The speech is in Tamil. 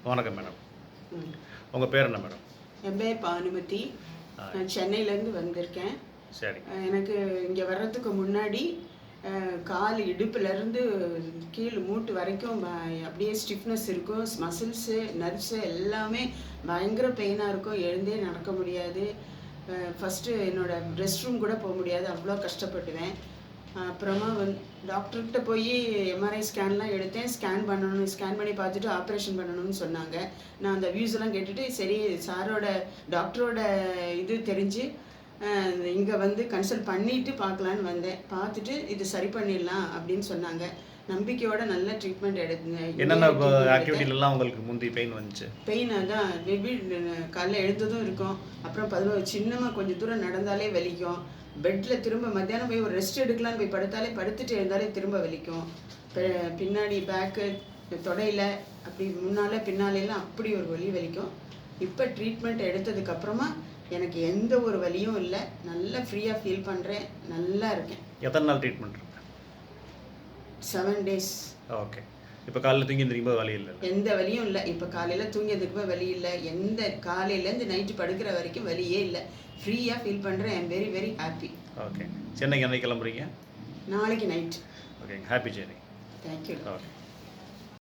வணக்கம் மேடம். ம். உங்கள் பேர் என்ன மேடம்? என் பேர் பானுமதி. நான் சென்னையிலேருந்து வந்திருக்கேன். சரி. எனக்கு இங்கே வர்றதுக்கு முன்னாடி கால் இடுப்புலேருந்து கீழ் மூட்டு வரைக்கும் அப்படியே ஸ்டிஃப்னஸ் இருக்கும். மசில்ஸு நர்வ்ஸு எல்லாமே பயங்கர பெயினாக இருக்கும். எழுந்தே நடக்க முடியாது. ஃபஸ்ட்டு என்னோடய ரெஸ்ட் ரூம் கூட போக முடியாது, அவ்வளோ கஷ்டப்பட்டுவேன். அப்புறமா டாக்டர்கிட்ட போய் எம்ஆர்ஐ ஸ்கேன்லாம் எடுத்தேன். ஸ்கேன் பண்ணி பார்த்துட்டு ஆப்ரேஷன் பண்ணணும்னு சொன்னாங்க. நான் அந்த வியூஸ் எல்லாம் கேட்டுட்டு சரி டாக்டரோட இது தெரிஞ்சு இங்கே கன்சல்ட் பண்ணிவிட்டு பார்க்கலான்னு வந்தேன். பார்த்துட்டு இது சரி பண்ணிடலாம் அப்படின்னு சொன்னாங்க. நம்பிக்கையோட நல்ல ட்ரீட்மெண்ட் என்னென்ன ஆக்டிவிட்டிலலாம் உங்களுக்கு முந்தி பெயின் வந்துச்சு? பெயின் அதான் காலைல எழுந்ததும் இருக்கும். அப்புறம் சின்னமாக கொஞ்சம் தூரம் நடந்தாலே வலிக்கும். பெட்டில் திரும்ப மத்தியானம் போய் ஒரு ரெஸ்ட் எடுக்கலான்னு போய் படுத்துட்டு எழுந்தாலே திரும்ப வலிக்கும். பின்னாடி பேக்கு தொடையில் அப்படி முன்னால் பின்னாலெல்லாம் அப்படி ஒரு வலி வலிக்கும். இப்போ ட்ரீட்மெண்ட் எடுத்ததுக்கப்புறமா எனக்கு எந்த ஒரு வலியும் இல்லை. நல்லா ஃப்ரீயாக ஃபீல் பண்ணுறேன். நல்லா இருக்கேன். எத்தனை நாள் ட்ரீட்மெண்ட் இருக்கு? 7 days. ஓகே. இப்போ காலையில் தூங்கி எந்திரிக்கும்போது வலி இல்லை? எந்த வலியும் இல்லை. இப்போ காலையில் தூங்கி எந்திரிக்கும்போது வலி இல்லை. காலையிலேருந்து நைட்டு படுக்கிற வரைக்கும் வலியே இல்லை. ஃப்ரீயாக ஃபீல் பண்ணுறேன். I'm very very happy. Okay. சென்னைக்கு என்னைக்கு கிளம்புறீங்க? நாளைக்கு night. Okay. Happy journey. Thank you. Okay.